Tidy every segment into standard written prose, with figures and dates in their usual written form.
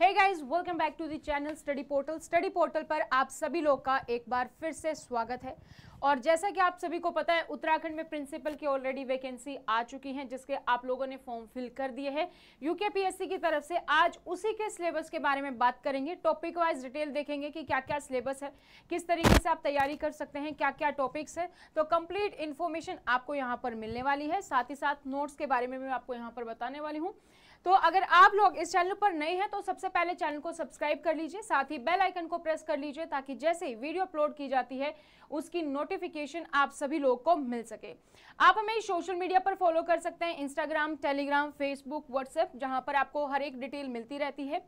Hey guys, welcome back to the channel study portal. Study portal पर आप सभी लोग का एक बार फिर से स्वागत है। और जैसा कि आप सभी को पता है, उत्तराखंड में प्रिंसिपल की ऑलरेडी वैकेंसी आ चुकी है, जिसके आप लोगों ने फॉर्म फिल कर दिए हैं यूकेपीएससी की तरफ से। आज उसी के सिलेबस के बारे में बात करेंगे, टॉपिक वाइज डिटेल देखेंगे कि क्या क्या सिलेबस है, किस तरीके से आप तैयारी कर सकते हैं, क्या क्या टॉपिक्स है। तो कंप्लीट इन्फॉर्मेशन आपको यहाँ पर मिलने वाली है, साथ ही साथ नोट्स के बारे में मैं आपको यहाँ पर बताने वाली हूँ। तो अगर आप लोग इस चैनल पर नए हैं तो सबसे पहले चैनल को सब्सक्राइब कर लीजिए, साथ ही बेल आइकन को प्रेस कर लीजिए ताकि जैसे ही वीडियो अपलोड की जाती है उसकी नोटिफिकेशन आप सभी लोगों को मिल सके। आप हमें सोशल मीडिया पर फॉलो कर सकते हैं, इंस्टाग्राम, टेलीग्राम, फेसबुक, व्हाट्सएप, जहां पर आपको हर एक डिटेल मिलती रहती है।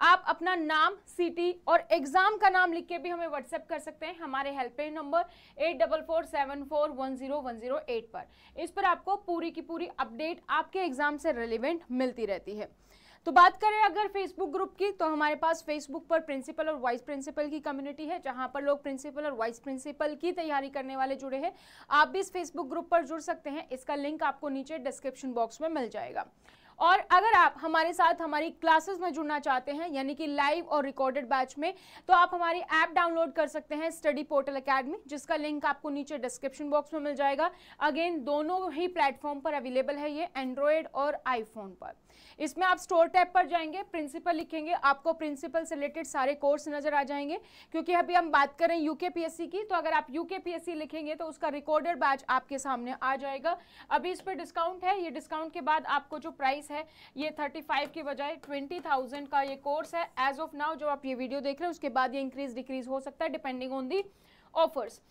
आप अपना नाम, सिटी और एग्जाम का नाम लिख के भी हमें व्हाट्सएप कर सकते हैं हमारे हेल्पलाइन नंबर 8447410108 पर। इस पर आपको पूरी की पूरी अपडेट आपके एग्जाम से रिलेवेंट मिलती रहती है। तो बात करें अगर फेसबुक ग्रुप की, तो हमारे पास फेसबुक पर प्रिंसिपल और वाइस प्रिंसिपल की कम्युनिटी है, जहां पर लोग प्रिंसिपल और वाइस प्रिंसिपल की तैयारी करने वाले जुड़े हैं। आप भी इस फेसबुक ग्रुप पर जुड़ सकते हैं, इसका लिंक आपको नीचे डिस्क्रिप्शन बॉक्स में मिल जाएगा। और अगर आप हमारे साथ हमारी क्लासेस में जुड़ना चाहते हैं, यानी कि लाइव और रिकॉर्डेड बैच में, तो आप हमारी ऐप डाउनलोड कर सकते हैं, स्टडी पोर्टल एकेडमी, जिसका लिंक आपको नीचे डिस्क्रिप्शन बॉक्स में मिल जाएगा। अगेन दोनों ही प्लेटफॉर्म पर अवेलेबल है ये, एंड्रॉयड और आईफोन पर। इसमें आप स्टोर टैब पर जाएंगे, प्रिंसिपल लिखेंगे, आपको प्रिंसिपल से रिलेटेड सारे कोर्स नजर आ जाएंगे। क्योंकि अभी हम बात करें यूकेपीएससी की, तो अगर आप यूकेपीएससी लिखेंगे तो उसका रिकॉर्डेड बैच आपके सामने आ जाएगा। अभी इस पर डिस्काउंट है, ये डिस्काउंट के बाद आपको जो प्राइस है ये 35 की बजाय 20,000 का ये कोर्स है एज ऑफ नाउ। जो आप ये वीडियो देख रहे हैं उसके बाद ये इंक्रीज डिक्रीज हो सकता है डिपेंडिंग ऑन दी ऑफर्स।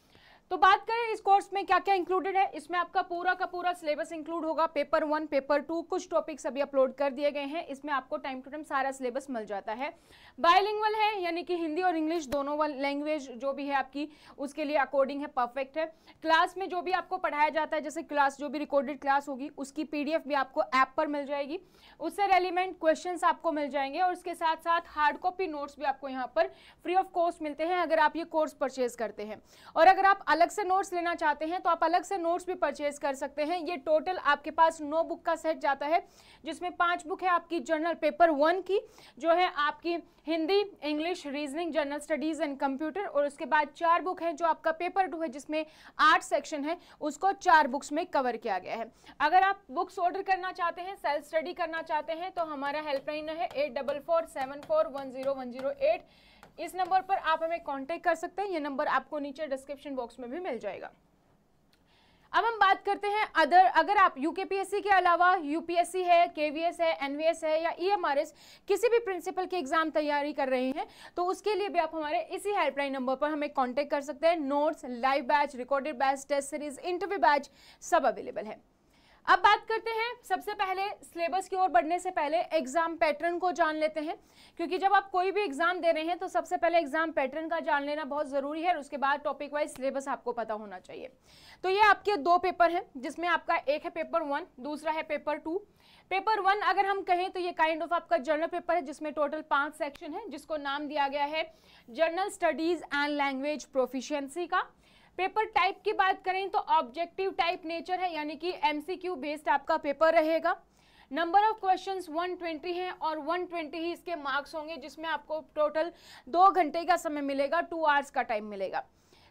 तो बात करें इस कोर्स में क्या क्या इंक्लूडेड है, इसमें आपका पूरा का पूरा सिलेबस इंक्लूड होगा। पेपर 1, पेपर 2, कुछ टॉपिक्स अभी अपलोड कर दिए गए हैं, इसमें आपको टाइम टू टाइम सारा सिलेबस मिल जाता है। बायलिंगुअल है, यानी कि हिंदी और इंग्लिश दोनों लैंग्वेज जो भी है आपकी उसके लिए अकॉर्डिंग है, परफेक्ट है। क्लास में जो भी आपको पढ़ाया जाता है, जैसे क्लास जो भी रिकॉर्डेड क्लास होगी उसकी पीडीएफ भी आपको ऐप पर मिल जाएगी, उससे रेलिवेंट क्वेश्चंस आपको मिल जाएंगे। और उसके साथ साथ हार्ड कॉपी नोट्स भी आपको यहाँ पर फ्री ऑफ कॉस्ट मिलते हैं अगर आप ये कोर्स परचेज करते हैं। और अगर आप अलग से नोट्स लेना चाहते हैं तो आप अलग से नोट्स भी परचेज कर सकते हैं। ये टोटल आपके पास 9 बुक का सेट जाता है, जिसमें 5 बुक है आपकी जनरल पेपर 1 की, जो है आपकी Hindi, English, reasoning, general studies and computer. और उसके बाद 4 बुक है जो आपका पेपर 2 है, जिसमें 8 सेक्शन है, उसको 4 बुक्स में कवर किया गया है। अगर आप बुक्स ऑर्डर करना चाहते हैं, सेल्फ स्टडी करना चाहते हैं, तो हमारा हेल्पलाइन है 8447410108। इस नंबर पर आप हमें कांटेक्ट कर सकते हैं, ये नंबर आपको नीचे डिस्क्रिप्शन बॉक्स में भी मिल जाएगा। अब हम बात करते हैं अगर आप यूकेपीएससी के अलावा यूपीएससी है, केवीएस है, एनवीएस है या ईएमआरएस किसी भी प्रिंसिपल के एग्जाम तैयारी कर रहे हैं, तो उसके लिए भी आप हमारे इसी हेल्पलाइन नंबर पर हमें कांटेक्ट कर सकते हैं। Notes, live batch, recorded batch, test series, interview batch सब अवेलेबल है। अब बात करते हैं, सबसे पहले सिलेबस की ओर बढ़ने से पहले एग्जाम पैटर्न को जान लेते हैं, क्योंकि जब आप कोई भी एग्जाम दे रहे हैं तो सबसे पहले एग्जाम पैटर्न का जान लेना बहुत जरूरी है, और उसके बाद टॉपिक वाइज सिलेबस आपको पता होना चाहिए। तो ये आपके 2 पेपर हैं, जिसमें आपका एक है पेपर 1, दूसरा है पेपर 2। पेपर 1 अगर हम कहें तो ये काइंड ऑफ आपका जर्नल पेपर है, जिसमें टोटल 5 सेक्शन है, जिसको नाम दिया गया है general studies and language proficiency का। पेपर टाइप की बात करें तो ऑब्जेक्टिव टाइप नेचर है, यानी कि एमसीक्यू बेस्ड आपका पेपर रहेगा। नंबर ऑफ क्वेश्चंस 120 हैं और 120 ही इसके मार्क्स होंगे, जिसमें आपको टोटल 2 घंटे का समय मिलेगा, 2 आवर्स का टाइम मिलेगा।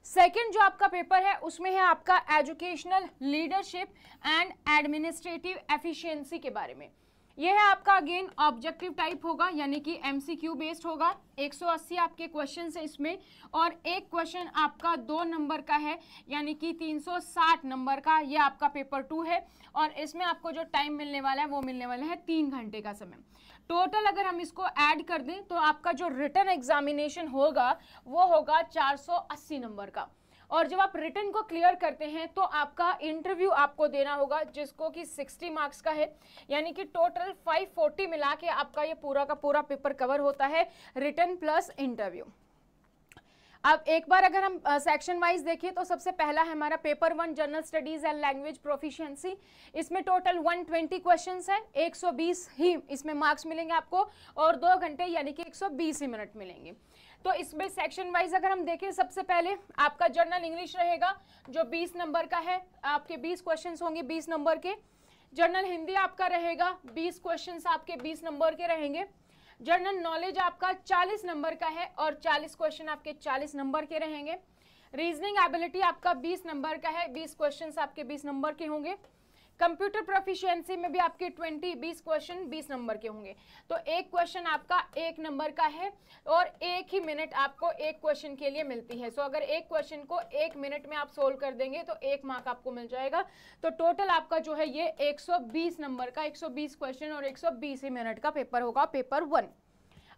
सेकंड जो आपका पेपर है उसमें है आपका educational leadership and administrative efficiency के बारे में। यह है आपका अगेन ऑब्जेक्टिव टाइप होगा, यानी कि एमसीक्यू बेस्ड होगा। 180 आपके क्वेश्चन है इसमें, और एक क्वेश्चन आपका 2 नंबर का है, यानी कि 360 नंबर का। यह आपका पेपर 2 है, और इसमें आपको जो टाइम मिलने वाला है वो मिलने वाला है 3 घंटे का समय। टोटल अगर हम इसको ऐड कर दें तो आपका जो रिटन एग्जामिनेशन होगा वो होगा 480 नंबर का। और जब आप रिटन को क्लियर करते हैं तो आपका इंटरव्यू आपको देना होगा, जिसको कि 60 मार्क्स का है, यानी कि टोटल 540 मिला के आपका ये पूरा का पूरा पेपर कवर होता है, रिटन प्लस इंटरव्यू। अब एक बार अगर हम सेक्शन वाइज देखें तो सबसे पहला है हमारा paper 1 general studies and language proficiency. इसमें टोटल 120 क्वेश्चंस है, 120 ही इसमें मार्क्स मिलेंगे आपको, और 2 घंटे यानी कि 120 ही मिनट मिलेंगे। तो इसमें सेक्शन वाइज अगर हम देखें, सबसे पहले आपका जनरल इंग्लिश रहेगा जो 20 नंबर का है, आपके 20 क्वेश्चंस होंगे 20 नंबर के। जनरल हिंदी आपका रहेगा 20 क्वेश्चंस आपके 20 नंबर के रहेंगे। जनरल नॉलेज आपका 40 नंबर का है और 40 क्वेश्चन आपके 40 नंबर के रहेंगे। रीजनिंग एबिलिटी आपका 20 नंबर का है, 20 क्वेश्चंस आपके 20 नंबर के होंगे। कंप्यूटर प्रोफिशिएंसी में भी आपके 20 क्वेश्चन 20 नंबर के होंगे। तो एक क्वेश्चन आपका 1 नंबर का है और 1 ही मिनट आपको एक क्वेश्चन के लिए मिलती है। सो अगर एक क्वेश्चन को 1 मिनट में आप सोल्व कर देंगे तो 1 मार्क आपको मिल जाएगा। तो टोटल आपका जो है ये 120 नंबर का 120 क्वेश्चन और 120 ही मिनट का पेपर होगा, पेपर 1।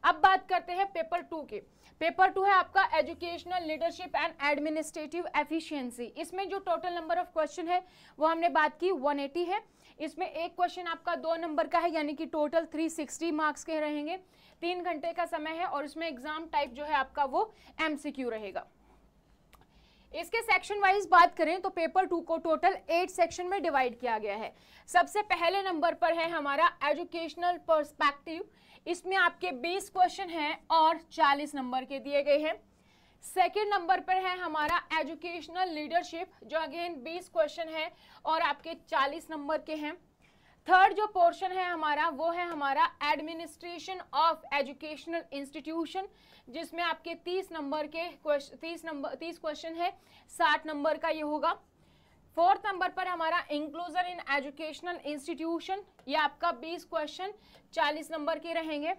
अब बात करते हैं पेपर 2 की। पेपर 2 है आपका educational leadership and administrative efficiency. इसमें जो टोटल नंबर ऑफ क्वेश्चन है वो हमने बात की 180 है। इसमें एक क्वेश्चन आपका 2 नंबर का है, यानी कि टोटल 360 मार्क्स के रहेंगे। 3 घंटे का समय है और इसमें एग्जाम टाइप जो है आपका वो MCQ रहेगा। इसके सेक्शन वाइज बात करें तो पेपर 2 को टोटल 8 सेक्शन में डिवाइड किया गया है। सबसे पहले नंबर पर है हमारा एजुकेशनल पर्सपेक्टिव। इसमें आपके 20 क्वेश्चन हैं और 40 नंबर के दिए गए हैं। सेकेंड नंबर पर है हमारा एजुकेशनल लीडरशिप, जो अगेन 20 क्वेश्चन है और आपके 40 नंबर के हैं। थर्ड जो पोर्शन है हमारा वो है हमारा एडमिनिस्ट्रेशन ऑफ एजुकेशनल इंस्टीट्यूशन, जिसमें आपके 30 नंबर के 30 क्वेश्चन है, 60 नंबर का ये होगा। फोर्थ नंबर पर हमारा इंक्लूजन इन एजुकेशनल इंस्टीट्यूशन, ये आपका 20 क्वेश्चन 40 नंबर के रहेंगे।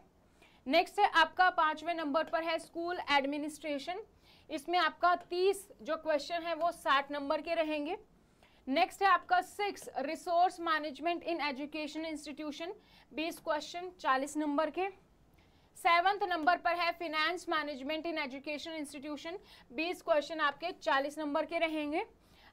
नेक्स्ट है आपका 5वें नंबर पर है स्कूल एडमिनिस्ट्रेशन। इसमें आपका 30 जो क्वेश्चन है वो 60 नंबर के रहेंगे। नेक्स्ट है आपका 6 resource management in education institution, 20 question 40 number के। 7th नंबर पर है finance management in education institution, 20 question आपके 40 नंबर के रहेंगे।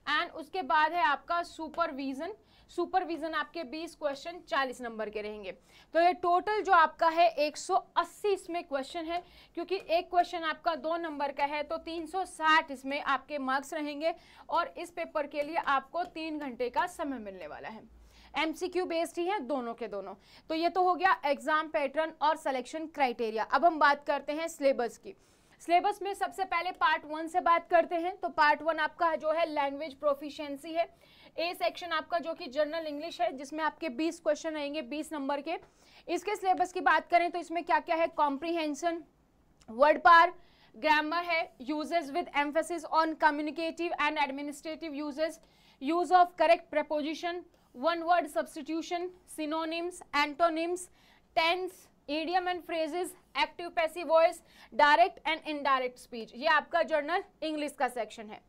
एंड उसके बाद है आपका सुपरविजन आपके 20 क्वेश्चन 40 नंबर के रहेंगे। तो ये टोटल जो आपका है 180 इसमें क्वेश्चन है, क्योंकि एक क्वेश्चन आपका 2 नंबर का है तो 360 इसमें आपके मार्क्स रहेंगे और इस पेपर के लिए आपको 3 घंटे का समय मिलने वाला है। MCQ बेस्ड ही है दोनों के दोनों। तो ये तो हो गया एग्जाम पैटर्न और सिलेक्शन क्राइटेरिया। अब हम बात करते हैं सिलेबस की। सिलेबस में सबसे पहले पार्ट 1 से बात करते हैं। तो पार्ट 1 आपका जो है लैंग्वेज प्रोफिशिएंसी है। ए सेक्शन आपका जो कि जनरल इंग्लिश है, जिसमें आपके 20 क्वेश्चन आएंगे 20 नंबर के। इसके सिलेबस की बात करें तो इसमें क्या क्या है, कॉम्प्रीहेंशन, वर्ड पार, ग्रामर है, uses with emphasis on communicative and administrative uses, use of correct preposition, one word substitution, synonyms, antonyms, tense, idiom and phrases, active passive voice, direct and indirect speech. ये आपका general English का section है।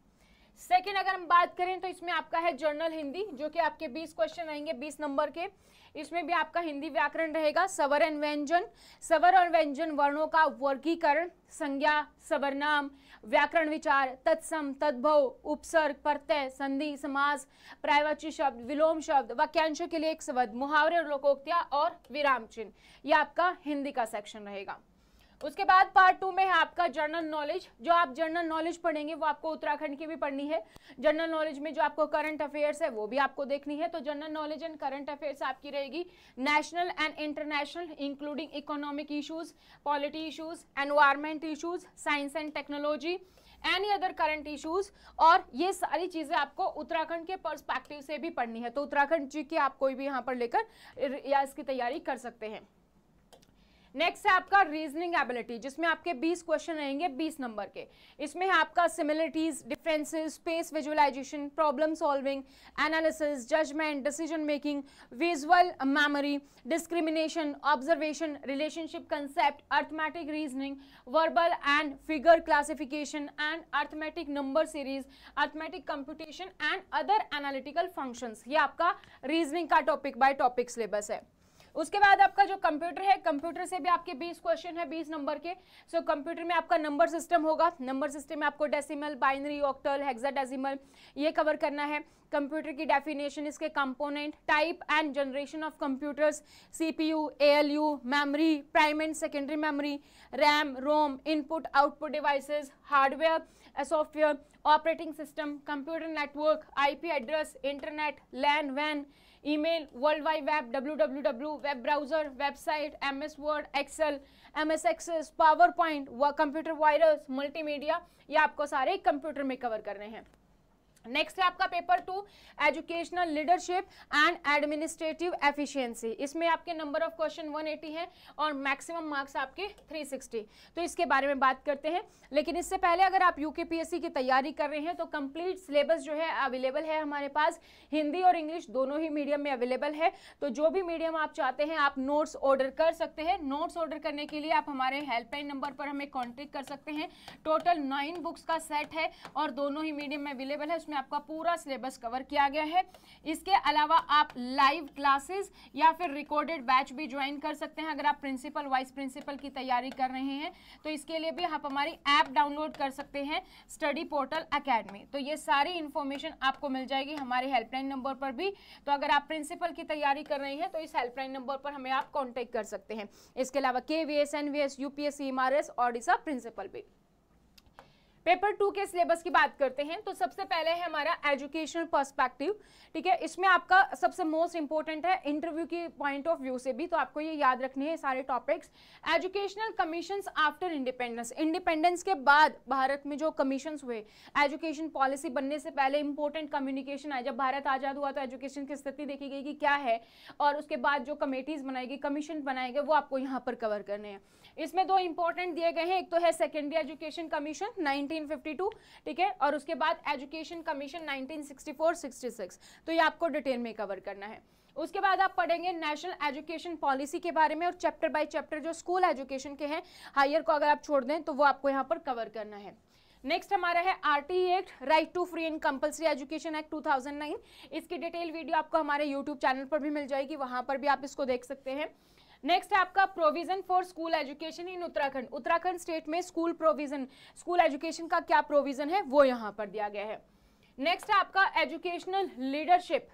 Second अगर हम बात करें तो इसमें आपका है जर्नल हिंदी, जो कि आपके 20 क्वेश्चन आएंगे 20 नंबर के। इसमें भी आपका हिंदी व्याकरण रहेगा, स्वर एंड व्यंजन, स्वर और व्यंजन वर्णों का वर्गीकरण, संज्ञा, सर्वनाम, व्याकरण विचार, तत्सम, तद्भव, उपसर्ग, प्रत्यय, संधि, समास, पर्यायवाची शब्द, विलोम शब्द, वाक्यांशों के लिए एक शब्द, मुहावरे और लोकोक्तियां और विराम चिन्ह। ये आपका हिंदी का सेक्शन रहेगा। उसके बाद पार्ट 2 में है आपका जनरल नॉलेज। जो आप जनरल नॉलेज पढ़ेंगे वो आपको उत्तराखंड की भी पढ़नी है। जनरल नॉलेज में जो आपको करंट अफेयर्स है वो भी आपको देखनी है। तो general knowledge and current affairs आपकी रहेगी national and international, including economic issues, polity issues, environment issues, science and technology, any other current issues. और ये सारी चीजें आपको उत्तराखंड के पर्सपेक्टिव से भी पढ़नी है। तो उत्तराखंड जी की आप कोई भी यहाँ पर लेकर या इसकी तैयारी कर सकते हैं। नेक्स्ट है आपका रीजनिंग एबिलिटी, जिसमें आपके 20 क्वेश्चन रहेंगे 20 नंबर के। इसमें है आपका similarities, differences, space visualisation, problem solving, analysis, judgement, decision making, visual memory, discrimination, observation, relationship concept, arithmetic reasoning, verbal and figure classification and arithmetic number series, arithmetic computation and other analytical functions. ये आपका reasoning का topic by topic syllabus है। उसके बाद आपका जो computer है, computer से भी आपके 20 क्वेश्चन है 20 नंबर के। सो कंप्यूटर में आपका नंबर सिस्टम होगा। नंबर सिस्टम में आपको डेसिमल, बाइनरी, ऑक्टल, हेक्साडेसिमल ये कवर करना है। कंप्यूटर की डेफिनेशन, इसके component, type and generation of computers, CPU, ALU, memory, primary and secondary memory, RAM, ROM, input output devices, hardware, software, operating system, computer network, IP address, internet, LAN, वैन, email, world wide web, www, web browser, website, MS Word, Excel, MS Access, PowerPoint, computer virus, multimedia, ये आपको सारे computer में cover करने हैं। Next है आपका paper 2 educational leadership and administrative efficiency. इसमें आपके नंबर ऑफ क्वेश्चन 180 है और मैक्सिमम मार्क्स आपके 360। तो इसके बारे में बात करते हैं, लेकिन इससे पहले अगर आप यूकेपीएससी की तैयारी कर रहे हैं तो कंप्लीट सिलेबस जो है अवेलेबल है हमारे पास, हिंदी और इंग्लिश दोनों ही मीडियम में अवेलेबल है। तो जो भी मीडियम आप चाहते हैं आप नोट्स ऑर्डर कर सकते हैं। नोट्स ऑर्डर करने के लिए आप हमारे हेल्पलाइन नंबर पर हमें कॉन्टेक्ट कर सकते हैं। टोटल 9 बुक्स का सेट है और दोनों ही मीडियम में अवेलेबल है, उसमें आपका पूरा सिलेबस कवर किया गया है। इसके अलावा आप लाइव क्लासेस या फिर रिकॉर्डेड बैच भी ज्वाइन कर सकते हैं। अगर आप प्रिंसिपल वाइस प्रिंसिपल की तैयारी कर रहे हैं तो इसके लिए भी आप हमारी ऐप डाउनलोड कर सकते हैं, स्टडी पोर्टल एकेडमी। तो ये सारी इंफॉर्मेशन आपको मिल जाएगी हमारे हेल्पलाइन नंबर पर भी। तो अगर आप प्रिंसिपल की तैयारी कर रहे हैं तो इस हेल्पलाइन नंबर पर हमें आप कॉन्टेक्ट कर सकते हैं। इसके अलावा KVS, NVS, UPSC, MRS, Odisha principal भी। पेपर 2 के सिलेबस की बात करते हैं तो सबसे पहले है हमारा एजुकेशनल पर्सपेक्टिव। ठीक है, इसमें आपका सबसे मोस्ट इंपॉर्टेंट है इंटरव्यू की पॉइंट ऑफ व्यू से भी, तो आपको ये याद रखने हैं सारे topics. Educational commissions after independence, independence के बाद भारत में जो कमीशंस हुए, एजुकेशन पॉलिसी बनने से पहले इंपॉर्टेंट कम्युनिकेशन आए। जब भारत आजाद हुआ तो एजुकेशन की स्थिति देखी गई कि क्या है, और उसके बाद जो कमेटीज बनाएगी, कमीशन बनाए गए, वो आपको यहाँ पर कवर करने हैं। इसमें 2 इंपॉर्टेंट दिए गए हैं, एक तो है सेकेंडरी एजुकेशन कमीशन 1952, ठीक है, और उसके बाद एजुकेशन कमीशन 1964-66। तो ये आपको डिटेल में कवर करना है। उसके बाद आप पढ़ेंगे नेशनल एजुकेशन पॉलिसी के बारे में, और चैप्टर बाय चैप्टर जो स्कूल एजुकेशन के हैं, हायर को अगर आप छोड़ दें तो वो आपको यहाँ पर कवर करना है। नेक्स्ट हमारा है RTE act, right to free and compulsory education act 2009। इसकी डिटेल वीडियो आपको हमारे यूट्यूब चैनल पर भी मिल जाएगी, वहां पर भी आप इसको देख सकते हैं। नेक्स्ट है आपका provision for school education in Uttarakhand. Uttarakhand state में स्कूल प्रोविजन, स्कूल एजुकेशन का क्या प्रोविजन है वो यहाँ पर दिया गया है। नेक्स्ट है आपका एजुकेशनल लीडरशिप।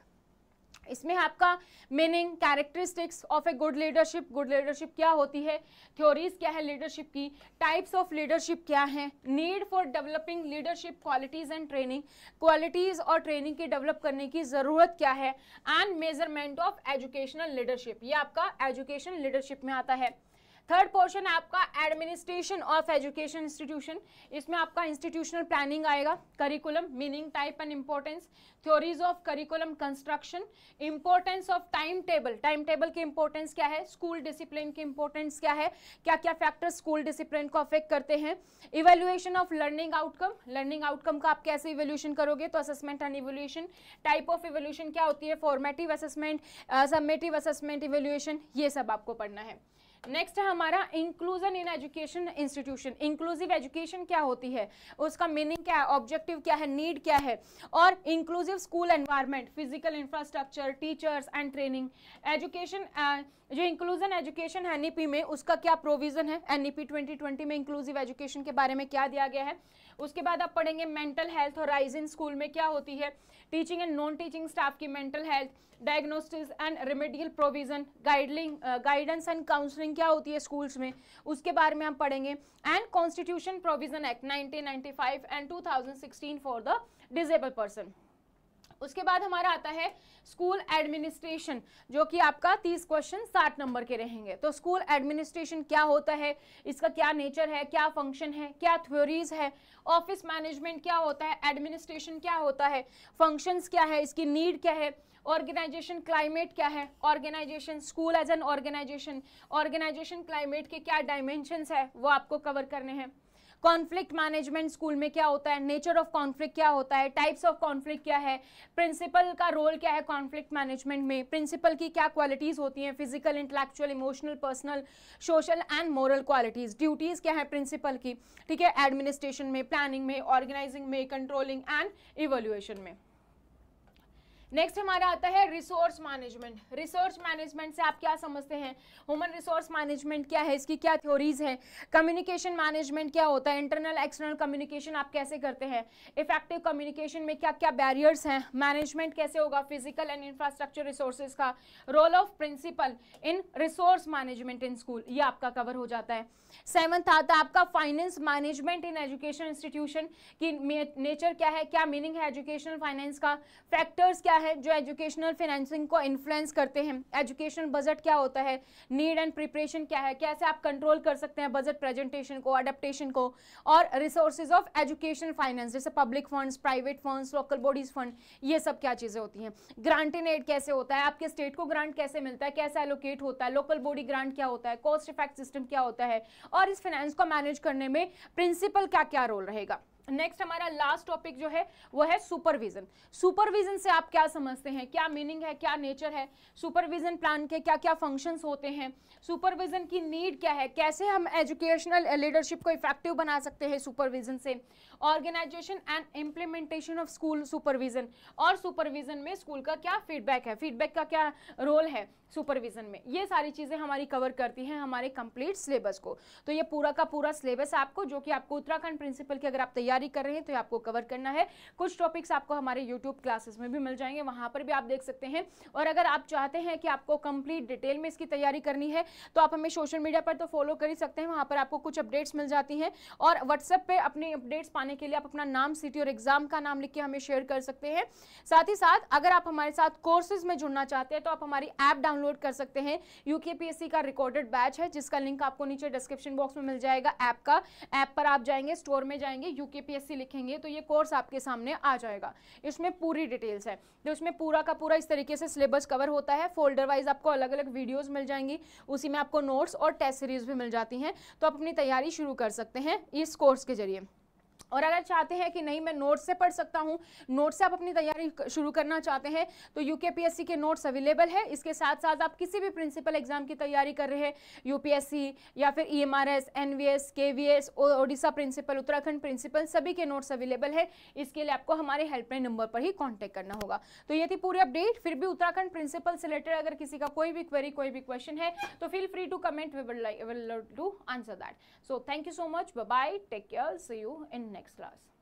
इसमें आपका meaning, characteristics of a good leadership, good leadership क्या होती है, थ्योरीज क्या है लीडरशिप की, टाइप्स ऑफ लीडरशिप क्या है, need for developing leadership qualities and training, qualities और ट्रेनिंग की डेवलप करने की जरूरत क्या है, and measurement of educational leadership, ये आपका एजुकेशन लीडरशिप में आता है। थर्ड पोर्शन है आपका एडमिनिस्ट्रेशन ऑफ एजुकेशन इंस्टीट्यूशन। इसमें आपका इंस्टीट्यूशनल प्लानिंग आएगा, curriculum, meaning, type and importance, theories of curriculum construction, importance of time table, time table की इंपॉर्टेंस क्या है, स्कूल डिसिप्लिन की इंपॉर्टेंस क्या है, क्या क्या फैक्टर्स स्कूल डिसिप्लिन को अफेक्ट करते हैं, evaluation of learning outcome, learning outcome का आप कैसे इवेल्यूशन करोगे, तो assessment and evaluation, type of evaluation क्या होती है, formative assessment, summative assessment, evaluation, ये सब आपको पढ़ना है। नेक्स्ट है हमारा inclusion in education institution. Inclusive education क्या होती है, उसका मीनिंग क्या है, ऑब्जेक्टिव क्या है, नीड क्या है, और inclusive school environment, physical infrastructure, teachers and training, education, जो इंक्लूजन एजुकेशन है एनईपी में उसका क्या प्रोविजन है, एनईपी 2020 में इंक्लूसिव एजुकेशन के बारे में क्या दिया गया है। उसके बाद आप पढ़ेंगे मेंटल हेल्थ और राइज इन स्कूल में क्या होती है, teaching and non teaching staff की mental health, diagnostic and remedial provision, guidance and counselling क्या होती है स्कूल्स में, उसके बारे में हम पढ़ेंगे, and constitution provision act 1995 and 2016 for the disable person. उसके बाद हमारा आता है स्कूल एडमिनिस्ट्रेशन, जो कि आपका 30 क्वेश्चन 60 नंबर के रहेंगे। तो स्कूल एडमिनिस्ट्रेशन क्या होता है, इसका क्या नेचर है, क्या फंक्शन है, क्या थ्योरीज है, ऑफिस मैनेजमेंट क्या होता है, एडमिनिस्ट्रेशन क्या होता है, फंक्शंस क्या है, इसकी नीड क्या है, ऑर्गेनाइजेशन क्लाइमेट क्या है, organisation, school as an organisation, organisation climate के क्या डायमेंशंस है वो आपको कवर करने हैं। कॉन्फ्लिक्ट मैनेजमेंट स्कूल में क्या होता है, नेचर ऑफ कॉन्फ्लिक्ट क्या होता है, टाइप्स ऑफ कॉन्फ्लिक्ट क्या है, प्रिंसिपल का रोल क्या है कॉन्फ्लिक्ट मैनेजमेंट में, प्रिंसिपल की क्या क्वालिटीज होती हैं, physical, intellectual, emotional, personal, social and moral qualities, duties क्या है प्रिंसिपल की, ठीक है, एडमिनिस्ट्रेशन में, प्लानिंग में, ऑर्गेनाइजिंग में, कंट्रोलिंग एंड इवैल्यूएशन में। नेक्स्ट हमारा आता है रिसोर्स मैनेजमेंट। रिसोर्स मैनेजमेंट से आप क्या समझते हैं, ह्यूमन रिसोर्स मैनेजमेंट क्या है, इसकी क्या थ्योरीज है, कम्युनिकेशन मैनेजमेंट क्या होता है, इंटरनल एक्सटर्नल कम्युनिकेशन आप कैसे करते हैं, इफेक्टिव कम्युनिकेशन में क्या क्या बैरियर्स हैं, मैनेजमेंट कैसे होगा फिजिकल एंड इंफ्रास्ट्रक्चर रिसोर्सेज का, role of principal in resource management in school, ये आपका कवर हो जाता है। 7th आता है आपका finance management in education institution की नेचर क्या है, क्या मीनिंग है एजुकेशनल फाइनेंस का, फैक्टर्स क्या है जो एजुकेशनल फाइनेंसिंग को इन्फ्लुएंस करते हैं। एजुकेशनल बजट क्या होता है, नीड एंड प्रिपरेशन क्या है, कैसे आप कंट्रोल कर सकते हैं बजट प्रेजेंटेशन को, अडेप्टेशन को, और रिसोर्सेज ऑफ एजुकेशन फाइनेंस जैसे public funds, private funds, local bodies fund, ये सब क्या चीजें होती हैं। ग्रांट इन एड कैसे होता है, आपके स्टेट को ग्रांट कैसे मिलता है, कैसे एलोकेट होता है, लोकल बॉडी ग्रांट क्या होता है, कॉस्ट इफेक्ट सिस्टम क्या होता है, और इस फाइनेंस को मैनेज करने में प्रिंसिपल क्या क्या रोल रहेगा। नेक्स्ट हमारा लास्ट टॉपिक जो है वो है सुपरविजन। सुपरविजन से आप क्या समझते हैं, क्या मीनिंग है, क्या नेचर है, सुपरविजन प्लान के क्या क्या फंक्शंस होते हैं, सुपरविजन की नीड क्या है, कैसे हम एजुकेशनल लीडरशिप को इफेक्टिव बना सकते हैं सुपरविजन से, organisation and implementation of school supervision, और सुपरविजन में स्कूल का क्या फीडबैक है, फीडबैक का क्या रोल है सुपरविजन में, ये सारी चीजें हमारी कवर करती हैं हमारे कंप्लीट सिलेबस को। तो ये पूरा का पूरा सिलेबस आपको, जो कि आपको उत्तराखंड प्रिंसिपल की अगर आप तैयारी कर रहे हैं तो ये आपको कवर करना है। कुछ टॉपिक्स आपको हमारे यूट्यूब क्लासेस में भी मिल जाएंगे, वहां पर भी आप देख सकते हैं। और अगर आप चाहते हैं कि आपको कंप्लीट डिटेल में इसकी तैयारी करनी है तो आप हमें सोशल मीडिया पर तो फॉलो कर ही सकते हैं, वहां पर आपको कुछ अपडेट्स मिल जाती हैं, और व्हाट्सएप पे अपनी अपडेट्स पाने के लिए आप अपना नाम, सिटी और एग्जाम का नाम लिख के हमें शेयर कर सकते हैं। साथ ही साथ अगर आप हमारे साथ कोर्सेज में जुड़ना चाहते हैं तो आप हमारी ऐप डाउनलोड कर सकते हैं। यूकेपीएससी का रिकॉर्डेड बैच है जिसका लिंक आपको नीचे डिस्क्रिप्शन बॉक्स में मिल जाएगा ऐप का। ऐप पर आप जाएंगे, स्टोर में जाएंगे, यूकेपीएससी लिखेंगे तो ये कोर्स आपके सामने आ जाएगा। इसमें पूरी डिटेल्स है, तो इसमें पूरा का पूरा इस तरीके से सिलेबस कवर होता है। फोल्डर वाइज आपको अलग अलग वीडियोस मिल जाएंगी, उसी में आपको नोट्स और टेस्ट सीरीज भी मिल जाती हैं। तो आप अपनी तैयारी शुरू कर सकते हैं इस कोर्स के जरिए। और अगर चाहते हैं कि नहीं मैं नोट्स से पढ़ सकता हूं, नोट्स से आप अपनी तैयारी शुरू करना चाहते हैं तो यूकेपीएससी के नोट्स अवेलेबल है। इसके साथ साथ आप किसी भी प्रिंसिपल एग्जाम की तैयारी कर रहे हैं, यूपीएससी या फिर EMRS, NVS, KVS, Odisha principal, Uttarakhand principal, सभी के नोट्स अवेलेबल है। इसके लिए आपको हमारे हेल्पलाइन नंबर पर ही कॉन्टैक्ट करना होगा। तो ये थी पूरी अपडेट। फिर भी उत्तराखंड प्रिंसिपल से रिलेटेड अगर किसी का कोई भी क्वेरी, कोई भी क्वेश्चन है तो feel free to comment, we will to answer that. So thank you so much, bye bye, take care, see you in next class.